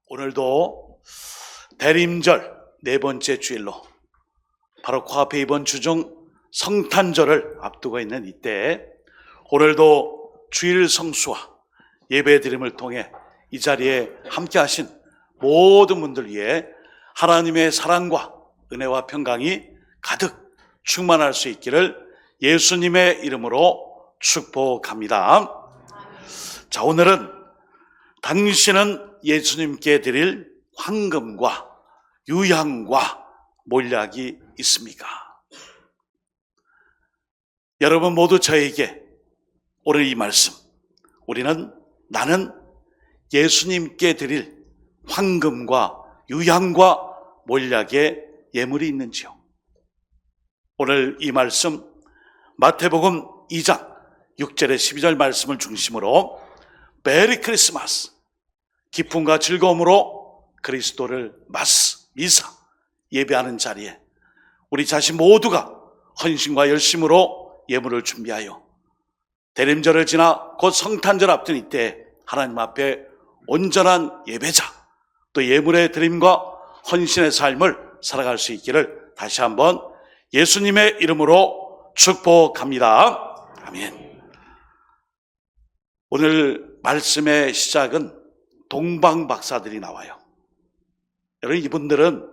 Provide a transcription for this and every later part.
오늘도 대림절 네 번째 주일로 바로 코앞에 이번 주중 성탄절을 앞두고 있는 이때 오늘도 주일 성수와 예배 드림을 통해 이 자리에 함께 하신 모든 분들 위해 하나님의 사랑과 은혜와 평강이 가득 충만할 수 있기를 예수님의 이름으로 축복합니다. 자, 오늘은 당신은 예수님께 드릴 황금과 유향과 몰약이 있습니까? 여러분 모두 저에게 오늘 이 말씀, 나는 예수님께 드릴 황금과 유향과 몰약의 예물이 있는지요? 오늘 이 말씀 마태복음 2장 6절에 12절 말씀을 중심으로 메리 크리스마스, 기쁨과 즐거움으로 그리스도를 미사 예배하는 자리에 우리 자신 모두가 헌신과 열심으로 예물을 준비하여 대림절을 지나 곧 성탄절 앞둔 이때 하나님 앞에 온전한 예배자 또 예물의 드림과 헌신의 삶을 살아갈 수 있기를 다시 한번 예수님의 이름으로 축복합니다. 아멘. 오늘 말씀의 시작은 동방 박사들이 나와요. 여러분, 이분들은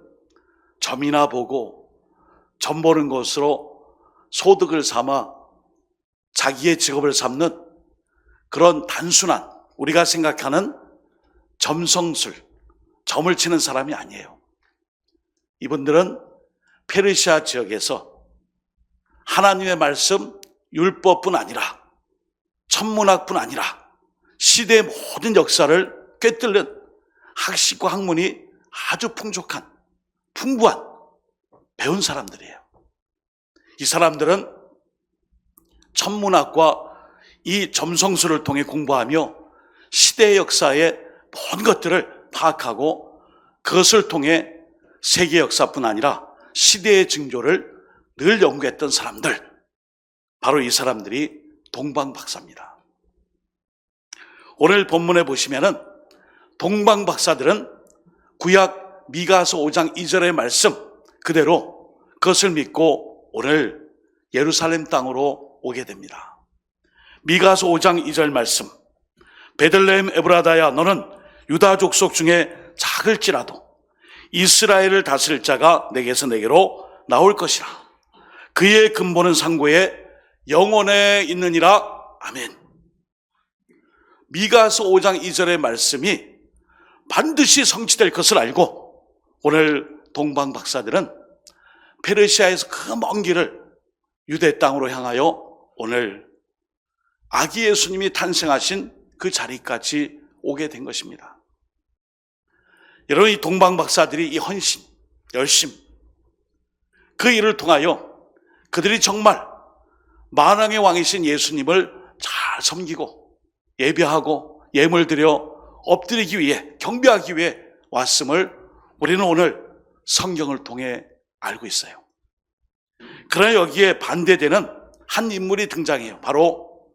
점이나 보고 점 보는 것으로 소득을 삼아 자기의 직업을 삼는 그런 단순한 우리가 생각하는 점성술, 점을 치는 사람이 아니에요. 이분들은 페르시아 지역에서 하나님의 말씀, 율법뿐 아니라 천문학뿐 아니라 시대의 모든 역사를 꿰뚫는 학식과 학문이 아주 풍부한 배운 사람들이에요. 이 사람들은 천문학과 이 점성술을 통해 공부하며 시대의 역사의 모든 것들을 파악하고 그것을 통해 세계 역사뿐 아니라 시대의 징조를 늘 연구했던 사람들, 바로 이 사람들이 동방박사입니다. 오늘 본문에 보시면은 동방박사들은 구약 미가서 5장 2절의 말씀 그대로 그것을 믿고 오늘 예루살렘 땅으로 오게 됩니다. 미가서 5장 2절 말씀, 베들레헴 에브라다야, 너는 유다 족속 중에 작을지라도 이스라엘을 다스릴 자가 내게서 내게로 나올 것이라. 그의 근본은 상고에 영원에 있느니라. 아멘. 미가서 5장 2절의 말씀이 반드시 성취될 것을 알고 오늘 동방 박사들은 페르시아에서 그 먼 길을 유대 땅으로 향하여 오늘 아기 예수님이 탄생하신 그 자리까지 오게 된 것입니다. 여러분, 이 동방 박사들이 이 헌신, 열심, 그 일을 통하여 그들이 정말 만왕의 왕이신 예수님을 잘 섬기고 예배하고 예물 드려 엎드리기 위해, 경배하기 위해 왔음을 우리는 오늘 성경을 통해 알고 있어요. 그러나 여기에 반대되는 한 인물이 등장해요. 바로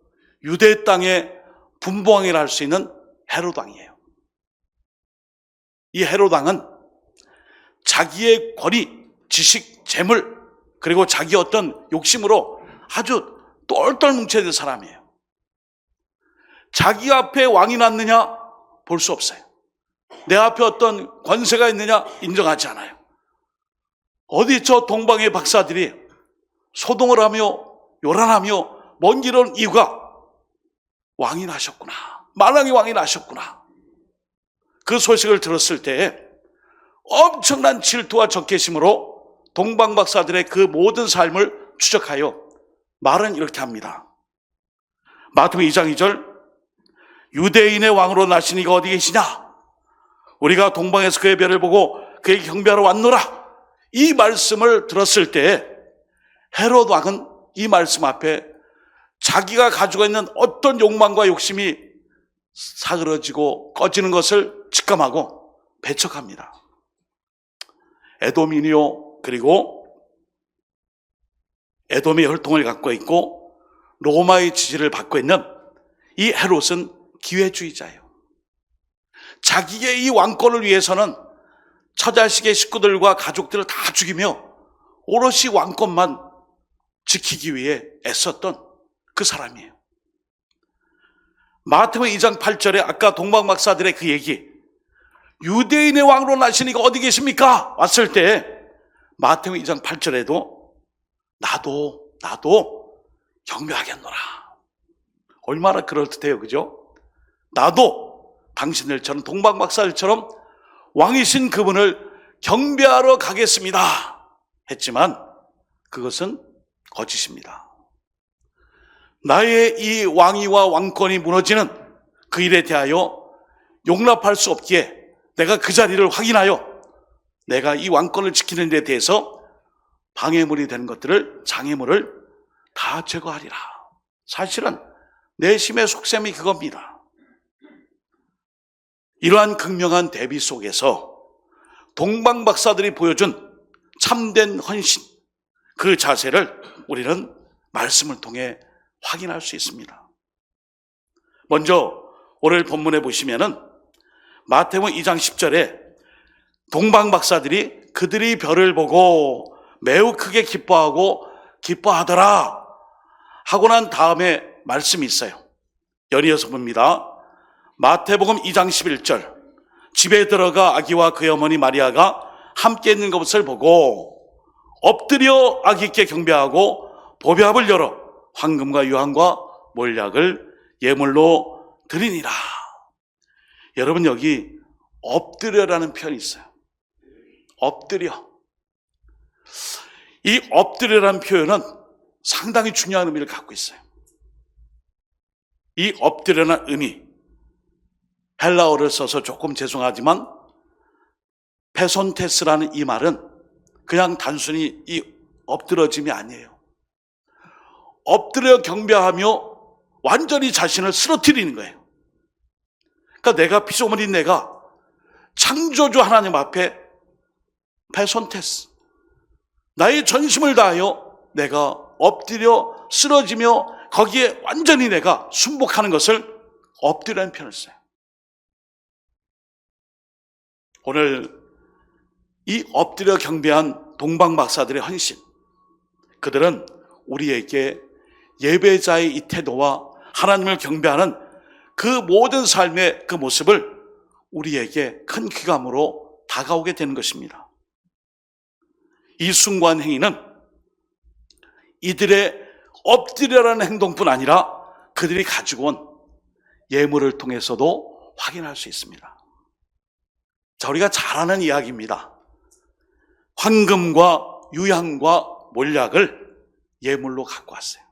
유대 땅의 분봉왕이라 할 수 있는 헤롯 왕이에요. 이 헤롯 왕은 자기의 권위, 지식, 재물, 그리고 자기 어떤 욕심으로 아주 똘똘 뭉쳐야 될 사람이에요. 자기 앞에 왕이 났느냐? 볼 수 없어요. 내 앞에 어떤 권세가 있느냐? 인정하지 않아요. 어디 저 동방의 박사들이 소동을 하며 요란하며 먼 길 온 이유가 왕이 나셨구나, 만왕의 왕이 나셨구나, 그 소식을 들었을 때 엄청난 질투와 적개심으로 동방 박사들의 그 모든 삶을 추적하여 말은 이렇게 합니다. 마태복음 2장 2절, 유대인의 왕으로 나신 이가 어디 계시냐? 우리가 동방에서 그의 별을 보고 그에게 경배하러 왔노라. 이 말씀을 들었을 때 헤롯 왕은 이 말씀 앞에 자기가 가지고 있는 어떤 욕망과 욕심이 사그러지고 꺼지는 것을 직감하고 배척합니다. 에돔이니요, 그리고 에돔의 혈통을 갖고 있고 로마의 지지를 받고 있는 이 헤롯은 기회주의자예요. 자기의 이 왕권을 위해서는 처자식의 식구들과 가족들을 다 죽이며 오롯이 왕권만 지키기 위해 애썼던 그 사람이에요. 마태복음 2장 8절에 아까 동방박사들의 그 얘기, 유대인의 왕으로 나시니가 어디 계십니까? 왔을 때 마태복음 2장 8절에도 나도 경배하겠노라. 얼마나 그럴듯해요, 그죠? 나도 당신들처럼 동방박사들처럼 왕이신 그분을 경배하러 가겠습니다 했지만 그것은 거짓입니다. 나의 이 왕위와 왕권이 무너지는 그 일에 대하여 용납할 수 없기에 내가 그 자리를 확인하여 내가 이 왕권을 지키는 데 대해서 방해물이 되는 것들을, 장애물을 다 제거하리라. 사실은 내심의 속셈이 그겁니다. 이러한 극명한 대비 속에서 동방박사들이 보여준 참된 헌신, 그 자세를 우리는 말씀을 통해 확인할 수 있습니다. 먼저 오늘 본문에 보시면은 마태복음 2장 10절에 동방박사들이 그들이 별을 보고 매우 크게 기뻐하더라 하고 난 다음에 말씀이 있어요. 연이어서 봅니다. 마태복음 2장 11절, 집에 들어가 아기와 그의 어머니 마리아가 함께 있는 것을 보고 엎드려 아기께 경배하고 보배압을 열어 황금과 유황과 몰약을 예물로 드리니라. 여러분, 여기 엎드려라는 표현이 있어요. 엎드려. 이 엎드려라는 표현은 상당히 중요한 의미를 갖고 있어요. 이 엎드려라는 의미, 헬라어를 써서 조금 죄송하지만 페손테스라는 이 말은 그냥 단순히 이 엎드러짐이 아니에요. 엎드려 경배하며 완전히 자신을 쓰러뜨리는 거예요. 그러니까 내가 피조물인 내가 창조주 하나님 앞에 페손테스, 나의 전심을 다하여 내가 엎드려 쓰러지며 거기에 완전히 내가 순복하는 것을 엎드려는 표현을 써요. 오늘 이 엎드려 경배한 동방박사들의 헌신, 그들은 우리에게 예배자의 이 태도와 하나님을 경배하는 그 모든 삶의 그 모습을 우리에게 큰 귀감으로 다가오게 되는 것입니다. 이 숭고한 행위는 이들의 엎드려라는 행동뿐 아니라 그들이 가지고 온 예물을 통해서도 확인할 수 있습니다. 자, 우리가 잘 아는 이야기입니다. 황금과 유향과 몰약을 예물로 갖고 왔어요.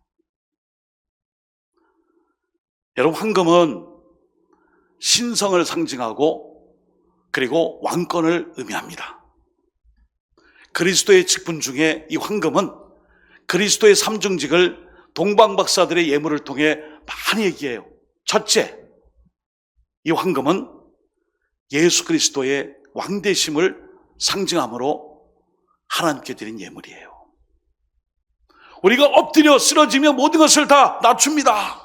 여러분, 황금은 신성을 상징하고 그리고 왕권을 의미합니다. 그리스도의 직분 중에 이 황금은 그리스도의 삼중직을 동방박사들의 예물을 통해 많이 얘기해요. 첫째, 이 황금은 예수 그리스도의 왕되심을 상징함으로 하나님께 드린 예물이에요. 우리가 엎드려 쓰러지며 모든 것을 다 낮춥니다.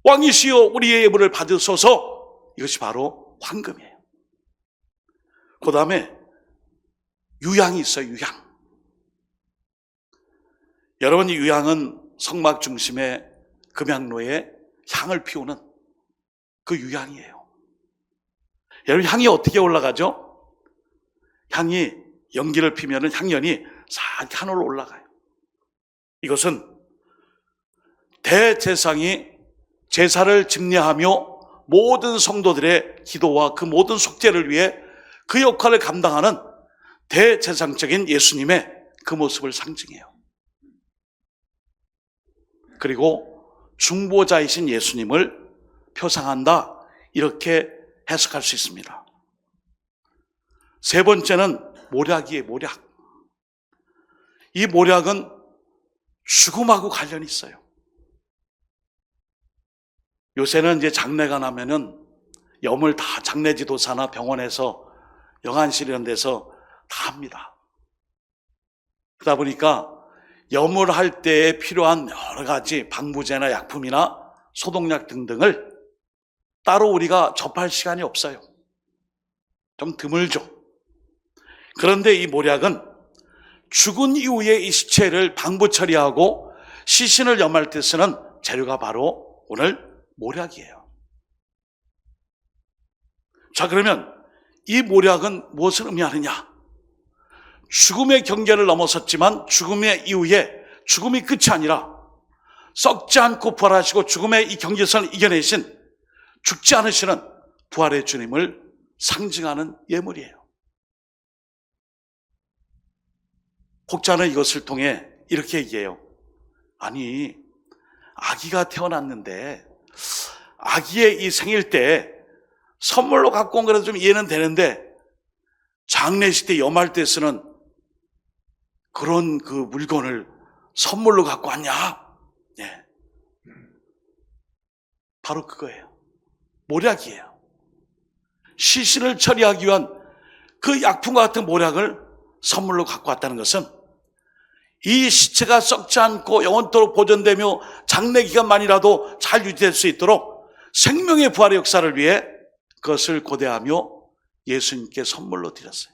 왕이시여 우리의 예물을 받으소서. 이것이 바로 황금이에요. 그 다음에 유향이 있어요. 유향. 여러분, 이 유향은 성막 중심의 금향로에 향을 피우는 그 유향이에요. 여러분, 향이 어떻게 올라가죠? 향이 연기를 피면은 향연이 싹 하늘로 올라가요. 이것은 대제사장이 제사를 집례하며 모든 성도들의 기도와 그 모든 속죄를 위해 그 역할을 감당하는 대제사장적인 예수님의 그 모습을 상징해요. 그리고 중보자이신 예수님을 표상한다, 이렇게 해석할 수 있습니다. 세 번째는 몰약이에요. 몰약. 이 몰약은 죽음하고 관련이 있어요. 요새는 이제 장례가 나면은 염을 다 장례지도사나 병원에서 영안실 이런 데서 다 합니다. 그러다 보니까 염을 할 때에 필요한 여러 가지 방부제나 약품이나 소독약 등등을 따로 우리가 접할 시간이 없어요. 좀 드물죠. 그런데 이 모략은 죽은 이후에 이 시체를 방부 처리하고 시신을 염할 때 쓰는 재료가 바로 오늘 모략이에요. 자, 그러면 이 모략은 무엇을 의미하느냐? 죽음의 경계를 넘어섰지만 죽음의 이후에 죽음이 끝이 아니라 썩지 않고 부활하시고 죽음의 이 경계선을 이겨내신 죽지 않으시는 부활의 주님을 상징하는 예물이에요. 혹자는 이것을 통해 이렇게 얘기해요. 아니, 아기가 태어났는데 아기의 이 생일 때 선물로 갖고 온 거라도 좀 이해는 되는데 장례식 때 염할 때 쓰는 그런 그 물건을 선물로 갖고 왔냐? 네. 바로 그거예요. 모략이에요. 시신을 처리하기 위한 그 약품과 같은 모략을 선물로 갖고 왔다는 것은 이 시체가 썩지 않고 영원토록 보존되며 장래 기간만이라도 잘 유지될 수 있도록 생명의 부활의 역사를 위해 그것을 고대하며 예수님께 선물로 드렸어요.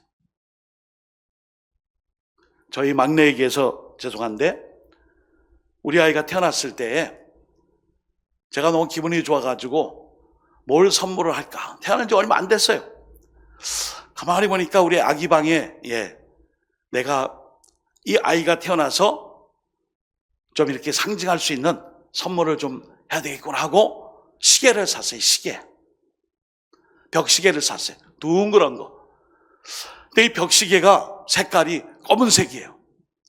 저희 막내에게서 죄송한데 우리 아이가 태어났을 때 제가 너무 기분이 좋아가지고 뭘 선물을 할까? 태어난 지 얼마 안 됐어요. 가만히 보니까 우리 아기 방에 내가 이 아이가 태어나서 좀 이렇게 상징할 수 있는 선물을 좀 해야 되겠구나 하고 시계를 샀어요. 시계. 벽시계를 샀어요. 둥그런 거. 근데 이 벽시계가 색깔이 검은색이에요.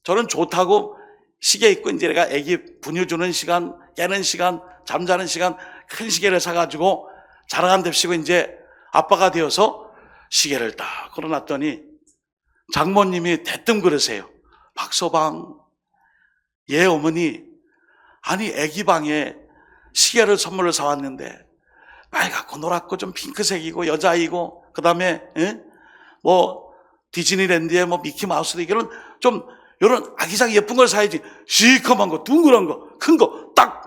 저는 좋다고 시계 입고 이제 내가 애기 분유 주는 시간, 깨는 시간, 잠자는 시간 큰 시계를 사가지고 자랑한답시고 이제 아빠가 되어서 시계를 딱 걸어놨더니 장모님이 대뜸 그러세요. 박서방, 얘 어머니, 아니 애기 방에 시계를 선물로 사왔는데 빨갛고 노랗고 좀 핑크색이고 여자이고 그 다음에 뭐 디즈니랜드에 뭐 미키마우스도 이런 좀 이런 아기자기 예쁜 걸 사야지. 시커먼 거, 둥그런 거, 큰 거 딱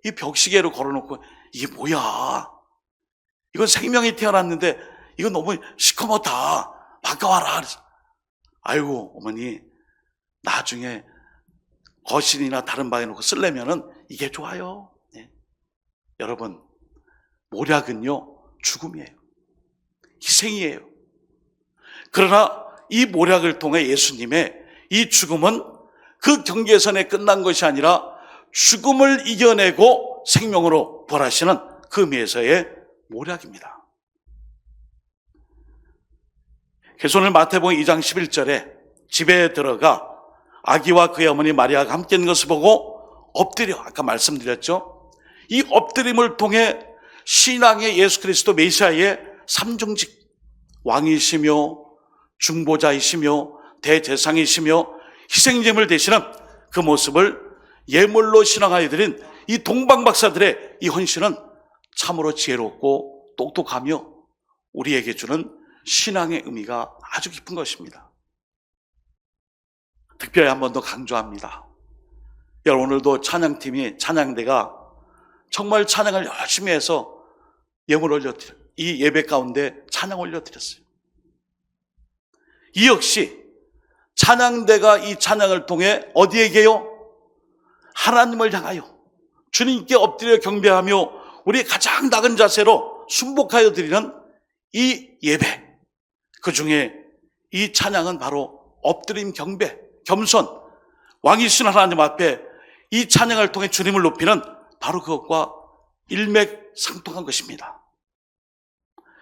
이 벽시계로 걸어놓고 이게 뭐야? 이건 생명이 태어났는데 이거 너무 시커멓다. 바꿔와라. 아이고 어머니 나중에 거실이나 다른 방에 놓고 쓰려면은 이게 좋아요. 네. 여러분 모략은요 죽음이에요. 희생이에요. 그러나 이 모략을 통해 예수님의 이 죽음은 그 경계선에 끝난 것이 아니라 죽음을 이겨내고 생명으로 부활하시는 그 의미에서의 모략입니다. 그래서 오늘 마태복음 2장 11절에 집에 들어가 아기와 그의 어머니 마리아가 함께 있는 것을 보고 엎드려, 아까 말씀드렸죠. 이 엎드림을 통해 신앙의 예수 그리스도 메시아의 삼중직, 왕이시며 중보자이시며 대제사장이시며 희생제물 되시는 그 모습을 예물로 신앙하여 드린 이 동방박사들의 이 헌신은 참으로 지혜롭고 똑똑하며 우리에게 주는 신앙의 의미가 아주 깊은 것입니다. 특별히 한 번 더 강조합니다. 여러분 오늘도 찬양팀이 찬양대가 정말 찬양을 열심히 해서 예물 올려드려요. 이 예배 가운데 찬양 올려드렸어요. 이 역시 찬양대가 이 찬양을 통해 어디에게요? 하나님을 향하여 주님께 엎드려 경배하며 우리 가장 낮은 자세로 순복하여 드리는 이 예배, 그 중에 이 찬양은 바로 엎드림 경배, 겸손, 왕이신 하나님 앞에 이 찬양을 통해 주님을 높이는 바로 그것과 일맥상통한 것입니다.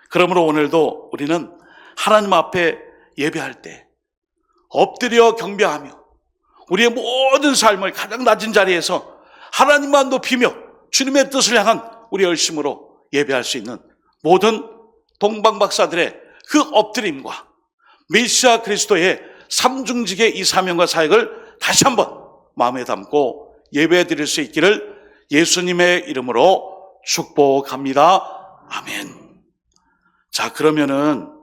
그러므로 오늘도 우리는 하나님 앞에 예배할 때 엎드려 경배하며 우리의 모든 삶을 가장 낮은 자리에서 하나님만 높이며 주님의 뜻을 향한 우리의 열심으로 예배할 수 있는 모든 동방박사들의 그 엎드림과 메시아 그리스도의 삼중직의 이 사명과 사역을 다시 한번 마음에 담고 예배 드릴 수 있기를 예수님의 이름으로 축복합니다. 아멘. 자, 그러면은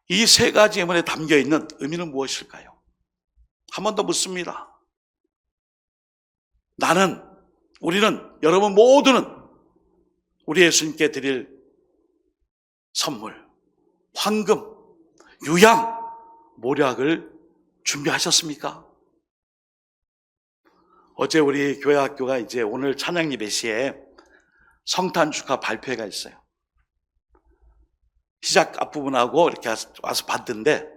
이 세 가지 예문에 담겨 있는 의미는 무엇일까요? 한 번 더 묻습니다. 우리는, 여러분 모두는 우리 예수님께 드릴 선물, 황금, 유향, 모략을 준비하셨습니까? 어제 우리 교회 학교가 이제 오늘 찬양 예배 시에 성탄 축하 발표회가 있어요. 시작 앞부분하고 이렇게 와서 봤는데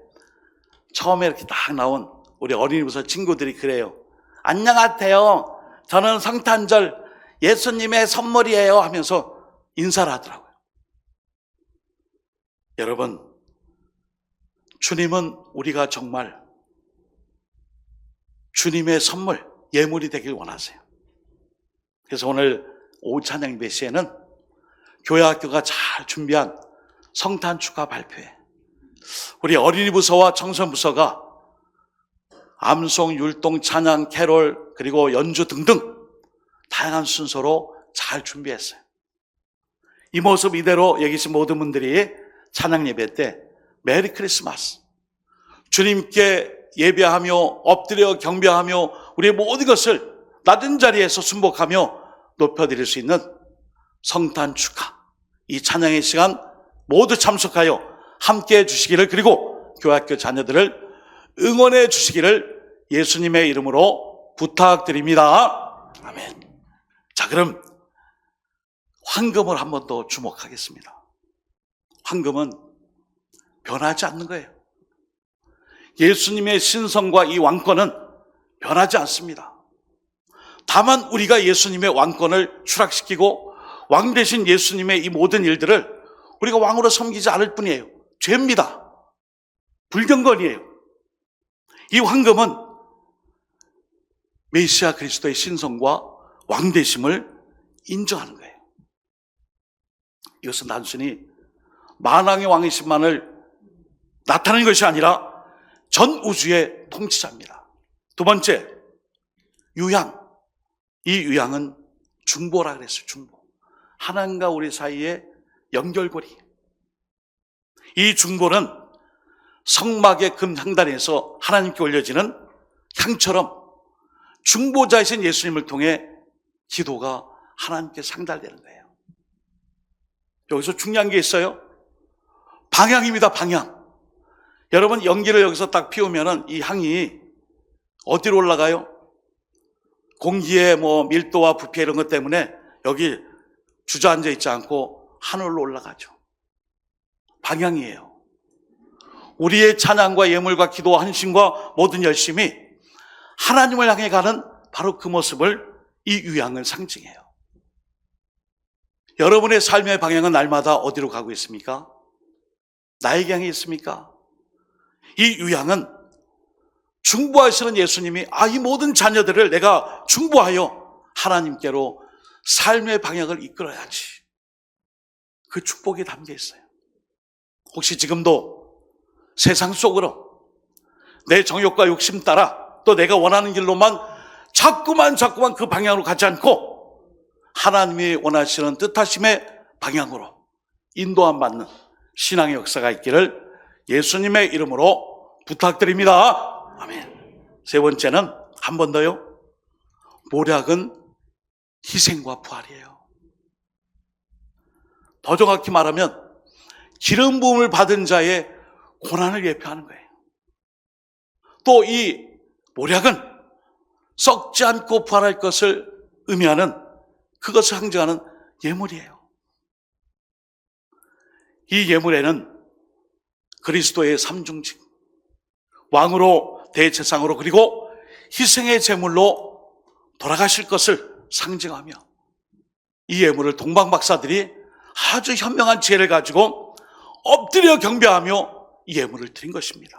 처음에 이렇게 딱 나온 우리 어린이부서 친구들이 그래요. 안녕하세요. 저는 성탄절 예수님의 선물이에요 하면서 인사를 하더라고요. 여러분, 주님은 우리가 정말 주님의 선물, 예물이 되길 원하세요. 그래서 오늘 오후 찬양 예배 시에는 교회 학교가 잘 준비한 성탄 축하 발표회, 우리 어린이부서와 청소년부서가 암송, 율동, 찬양, 캐롤, 그리고 연주 등등 다양한 순서로 잘 준비했어요. 이 모습 이대로 여기 계신 모든 분들이 찬양 예배 때 메리 크리스마스, 주님께 예배하며 엎드려 경배하며 우리의 모든 것을 낮은 자리에서 순복하며 높여드릴 수 있는 성탄 축하, 이 찬양의 시간 모두 참석하여 함께해 주시기를, 그리고 교회학교 자녀들을 응원해 주시기를 예수님의 이름으로 부탁드립니다. 아멘. 자, 그럼 황금을 한 번 더 주목하겠습니다. 황금은 변하지 않는 거예요. 예수님의 신성과 이 왕권은 변하지 않습니다. 다만 우리가 예수님의 왕권을 추락시키고 왕 대신 예수님의 이 모든 일들을 우리가 왕으로 섬기지 않을 뿐이에요. 죄입니다. 불경건이에요. 이 황금은 메시아 그리스도의 신성과 왕되심을 인정하는 거예요. 이것은 단순히 만왕의 왕이심만을 나타내는 것이 아니라 전 우주의 통치자입니다. 두 번째, 유향. 이 유향은 중보라 그랬어요. 중보. 하나님과 우리 사이의 연결고리. 이 중보는 성막의 금향단에서 하나님께 올려지는 향처럼 중보자이신 예수님을 통해 기도가 하나님께 상달되는 거예요. 여기서 중요한 게 있어요. 방향입니다. 방향. 여러분, 연기를 여기서 딱 피우면은 이 향이 어디로 올라가요? 공기의 밀도와 부피 이런 것 때문에 여기 주저앉아 있지 않고 하늘로 올라가죠. 방향이에요. 우리의 찬양과 예물과 기도와 헌신과 모든 열심이 하나님을 향해 가는 바로 그 모습을 이 유향을 상징해요. 여러분의 삶의 방향은 날마다 어디로 가고 있습니까? 나에게 향해 있습니까? 이 유향은 중보하시는 예수님이 이 모든 자녀들을 내가 중보하여 하나님께로 삶의 방향을 이끌어야지, 그 축복이 담겨 있어요. 혹시 지금도 세상 속으로 내 정욕과 욕심 따라 또 내가 원하는 길로만 자꾸만 그 방향으로 가지 않고 하나님이 원하시는 뜻하심의 방향으로 인도함 받는 신앙의 역사가 있기를 예수님의 이름으로 부탁드립니다. 아멘. 세 번째는 한 번 더요. 모략은 희생과 부활이에요. 더 정확히 말하면 기름 부음을 받은 자의 고난을 예표하는 거예요. 또 이 모략은 썩지 않고 부활할 것을 의미하는, 그것을 상징하는 예물이에요. 이 예물에는 그리스도의 삼중직, 왕으로, 대제사장으로, 그리고 희생의 제물로 돌아가실 것을 상징하며, 이 예물을 동방 박사들이 아주 현명한 지혜를 가지고 엎드려 경배하며 이 예물을 드린 것입니다.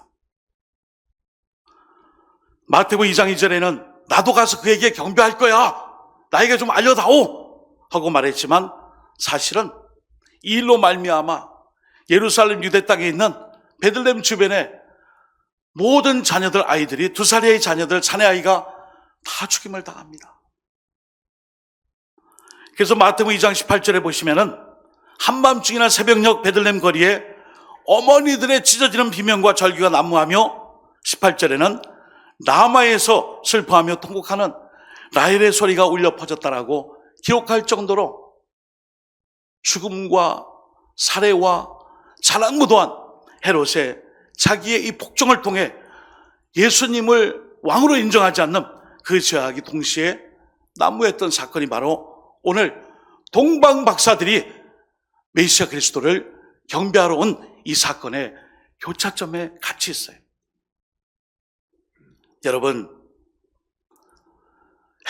마태복음 2장 2절에는 나도 가서 그에게 경배할 거야, 나에게 좀 알려다오 하고 말했지만, 사실은 이 일로 말미암아 예루살렘 유대 땅에 있는 베들레헴 주변에 모든 자녀들, 아이들이 2살의 자녀들, 사내 아이가 다 죽임을 당합니다. 그래서 마태복음 2장 18절에 보시면은 한밤중이나 새벽녘 베들레헴 거리에 어머니들의 찢어지는 비명과 절규가 난무하며, 18절에는 라마에서 슬퍼하며 통곡하는 라헬의 소리가 울려 퍼졌다라고 기록할 정도로 죽음과 살해와 자랑무도한 헤롯의 자기의 이 폭정을 통해 예수님을 왕으로 인정하지 않는 그 죄악이 동시에 난무했던 사건이 바로 오늘 동방 박사들이 메시아 그리스도를 경배하러 온 이 사건의 교차점에 같이 있어요. 여러분,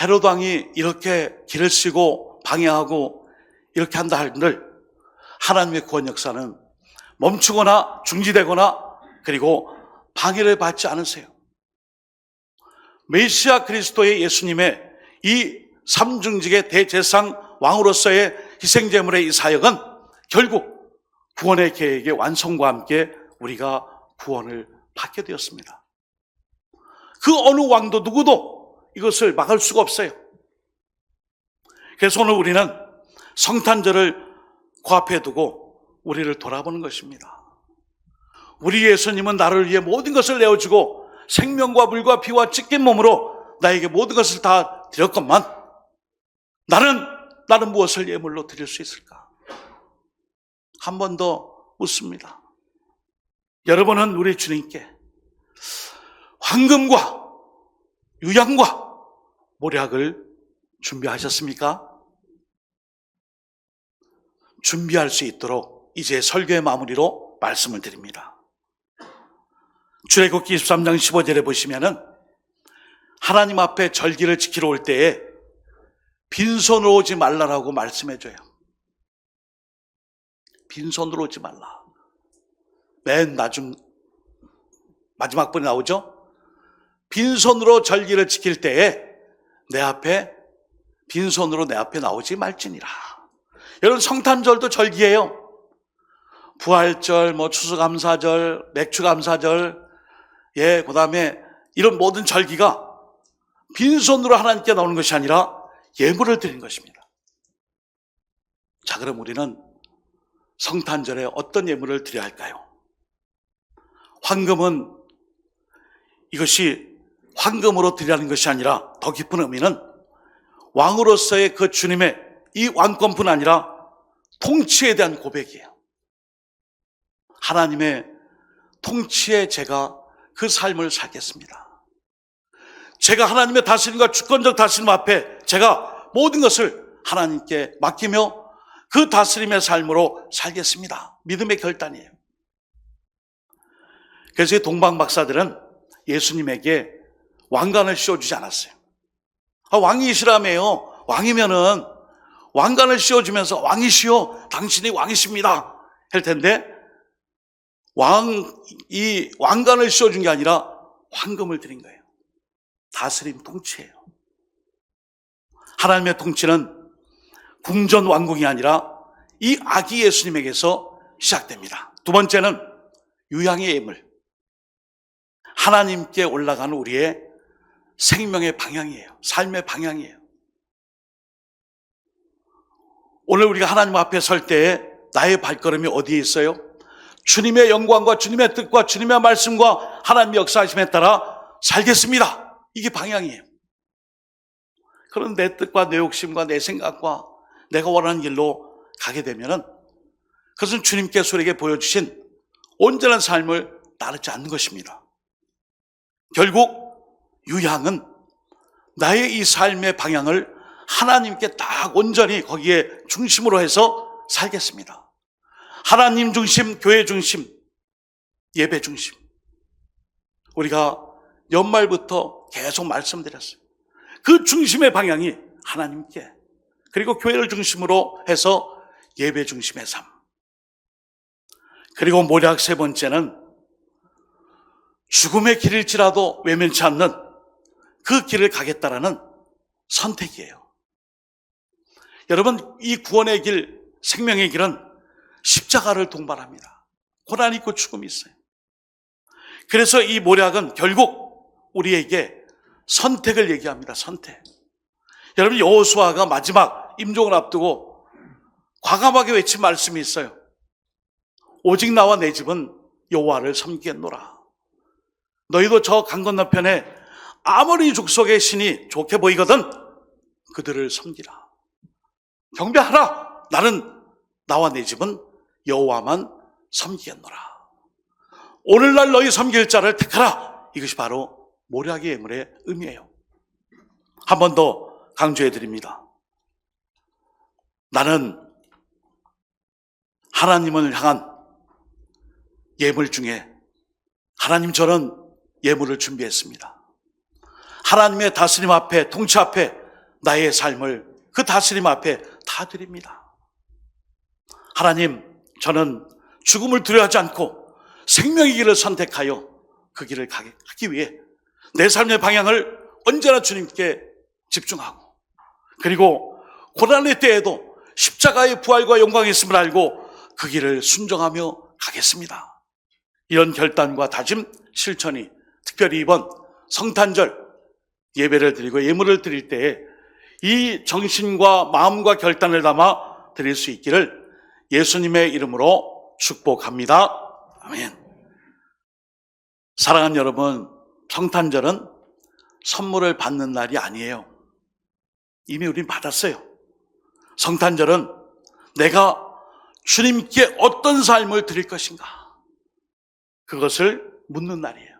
헤롯 왕이 이렇게 길을 쓰고 방해하고 이렇게 한다 한들 하나님의 구원 역사는 멈추거나 중지되거나 그리고 방해를 받지 않으세요. 메시아 그리스도의 예수님의 이 삼중직의 대제상 왕으로서의 희생제물의 이 사역은 결국 구원의 계획의 완성과 함께 우리가 구원을 받게 되었습니다. 그 어느 왕도 누구도 이것을 막을 수가 없어요. 그래서 오늘 우리는 성탄절을 코앞에 두고 우리를 돌아보는 것입니다. 우리 예수님은 나를 위해 모든 것을 내어주고 생명과 물과 피와 찢긴 몸으로 나에게 모든 것을 다 드렸건만 나는 무엇을 예물로 드릴 수 있을까? 한 번 더 묻습니다. 여러분은 우리 주님께 황금과 유향과 모략을 준비하셨습니까? 준비할 수 있도록 이제 설교의 마무리로 말씀을 드립니다. 출애굽기 23장 15절에 보시면은 하나님 앞에 절기를 지키러 올 때에 빈손으로 오지 말라라고 말씀해줘요. 빈손으로 오지 말라. 맨 마지막 번에 나오죠? 빈손으로 절기를 지킬 때에 빈손으로 내 앞에 나오지 말지니라. 여러분, 성탄절도 절기예요. 부활절, 추수감사절, 맥주감사절, 그 다음에 이런 모든 절기가 빈손으로 하나님께 나오는 것이 아니라 예물을 드린 것입니다. 자, 그럼 우리는 성탄절에 어떤 예물을 드려야 할까요? 황금은 이것이 황금으로 드리라는 것이 아니라 더 깊은 의미는 왕으로서의 그 주님의 이 왕권뿐 아니라 통치에 대한 고백이에요. 하나님의 통치에 제가 그 삶을 살겠습니다. 제가 하나님의 다스림과 주권적 다스림 앞에 제가 모든 것을 하나님께 맡기며 그 다스림의 삶으로 살겠습니다. 믿음의 결단이에요. 그래서 동방 박사들은 예수님에게 왕관을 씌워주지 않았어요. 왕이시라며요. 왕이면은 왕관을 씌워주면서 왕이시여, 당신이 왕이십니다 할 텐데 이 왕관을 씌워준 게 아니라 황금을 드린 거예요. 다스림 통치예요. 하나님의 통치는 궁전 왕궁이 아니라 이 아기 예수님에게서 시작됩니다. 두 번째는 유향의 예물. 하나님께 올라가는 우리의 생명의 방향이에요. 삶의 방향이에요. 오늘 우리가 하나님 앞에 설 때에 나의 발걸음이 어디에 있어요? 주님의 영광과 주님의 뜻과 주님의 말씀과 하나님의 역사하심에 따라 살겠습니다. 이게 방향이에요. 그런 내 뜻과 내 욕심과 내 생각과 내가 원하는 길로 가게 되면은 그것은 주님께서 우리에게 보여주신 온전한 삶을 따르지 않는 것입니다. 결국 유향은 나의 이 삶의 방향을 하나님께 딱 온전히 거기에 중심으로 해서 살겠습니다. 하나님 중심, 교회 중심, 예배 중심. 우리가 연말부터 계속 말씀드렸어요. 그 중심의 방향이 하나님께, 그리고 교회를 중심으로 해서 예배 중심의 삶. 그리고 모략 세 번째는 죽음의 길일지라도 외면치 않는 그 길을 가겠다라는 선택이에요. 여러분, 이 구원의 길, 생명의 길은 십자가를 동반합니다. 고난이 있고 죽음이 있어요. 그래서 이 모략은 결국 우리에게 선택을 얘기합니다. 선택. 여러분, 여호수아가 마지막 임종을 앞두고 과감하게 외친 말씀이 있어요. 오직 나와 내 집은 여호와를 섬기겠노라. 너희도 저 강 건너편에 아무리 족속의 신이 좋게 보이거든 그들을 섬기라. 경배하라. 나는 나와 내 집은 여호와만 섬기겠노라. 오늘날 너희 섬길 자를 택하라. 이것이 바로 모략의 예물의 의미예요. 한 번 더 강조해 드립니다. 나는 하나님을 향한 예물 중에 하나님, 저는 예물을 준비했습니다. 하나님의 다스림 앞에, 통치 앞에 나의 삶을 그 다스림 앞에 다 드립니다. 하나님, 저는 죽음을 두려워하지 않고 생명의 길을 선택하여 그 길을 가기 위해 내 삶의 방향을 언제나 주님께 집중하고, 그리고 고난의 때에도 십자가의 부활과 영광이 있음을 알고 그 길을 순종하며 가겠습니다. 이런 결단과 다짐, 실천이 특별히 이번 성탄절 예배를 드리고 예물을 드릴 때에 이 정신과 마음과 결단을 담아 드릴 수 있기를 예수님의 이름으로 축복합니다. 아멘. 사랑하는 여러분, 성탄절은 선물을 받는 날이 아니에요. 이미 우린 받았어요. 성탄절은 내가 주님께 어떤 삶을 드릴 것인가, 그것을 묻는 날이에요.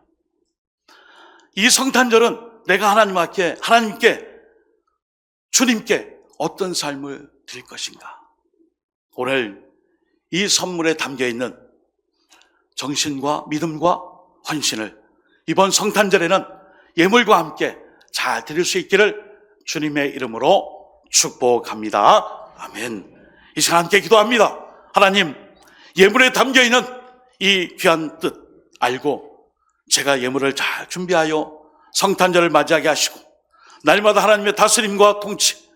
이 성탄절은 내가 하나님께, 주님께 어떤 삶을 드릴 것인가. 오늘 이 선물에 담겨있는 정신과 믿음과 헌신을 이번 성탄절에는 예물과 함께 잘 드릴 수 있기를 주님의 이름으로 축복합니다. 아멘. 이 시간 함께 기도합니다. 하나님, 예물에 담겨있는 이 귀한 뜻 알고 제가 예물을 잘 준비하여 성탄절을 맞이하게 하시고, 날마다 하나님의 다스림과 통치,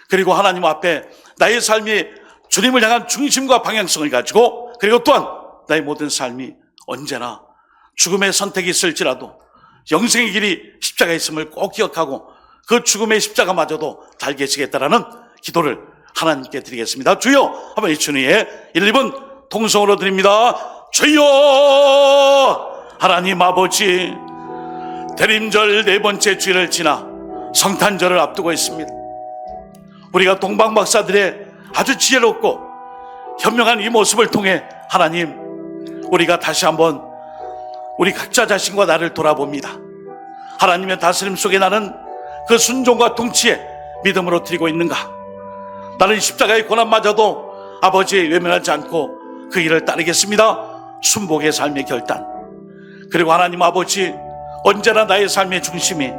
그리고 하나님 앞에 나의 삶이 주님을 향한 중심과 방향성을 가지고, 그리고 또한 나의 모든 삶이 언제나 죽음의 선택이 있을지라도 영생의 길이 십자가에 있음을 꼭 기억하고 그 죽음의 십자가마저도 달게지겠다라는 기도를 하나님께 드리겠습니다. 주여, 한번 이 주님의 1, 2분 통성으로 드립니다. 주여, 하나님 아버지, 대림절 네 번째 주일을 지나 성탄절을 앞두고 있습니다. 우리가 동방박사들의 아주 지혜롭고 현명한 이 모습을 통해 하나님, 우리가 다시 한번 우리 각자 자신과 나를 돌아봅니다. 하나님의 다스림 속에 나는 그 순종과 통치에 믿음으로 드리고 있는가? 나는 십자가의 고난마저도 아버지 외면하지 않고 그 일을 따르겠습니다. 순복의 삶의 결단, 그리고 하나님 아버지, 언제나 나의 삶의 중심이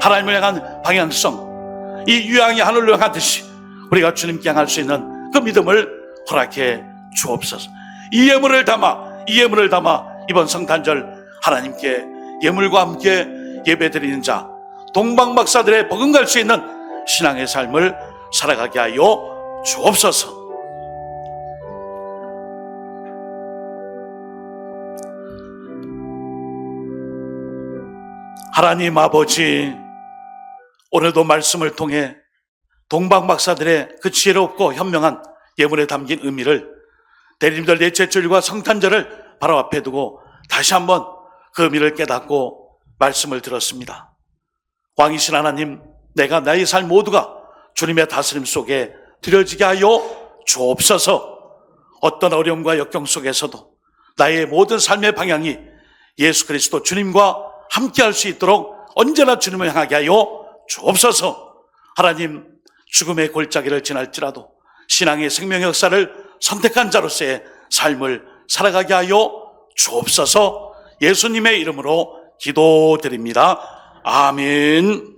하나님을 향한 방향성, 이 유향이 하늘로 향하듯이 우리가 주님께 향할 수 있는 그 믿음을 허락해 주옵소서. 이 예물을 담아 이번 성탄절 하나님께 예물과 함께 예배드리는 자, 동방박사들의 버금갈 수 있는 신앙의 삶을 살아가게 하여 주옵소서. 하나님 아버지, 오늘도 말씀을 통해 동방박사들의 그 지혜롭고 현명한 예물에 담긴 의미를 대림절 넷째 주일과 성탄절을 바로 앞에 두고 다시 한번 그 의미를 깨닫고 말씀을 들었습니다. 왕이신 하나님, 내가 나의 삶 모두가 주님의 다스림 속에 드려지게 하여 주옵소서. 어떤 어려움과 역경 속에서도 나의 모든 삶의 방향이 예수 그리스도 주님과 함께 할 수 있도록 언제나 주님을 향하게 하여 주옵소서. 하나님, 죽음의 골짜기를 지날지라도 신앙의 생명 역사를 선택한 자로서의 삶을 살아가게 하여 주옵소서. 예수님의 이름으로 기도드립니다. 아멘.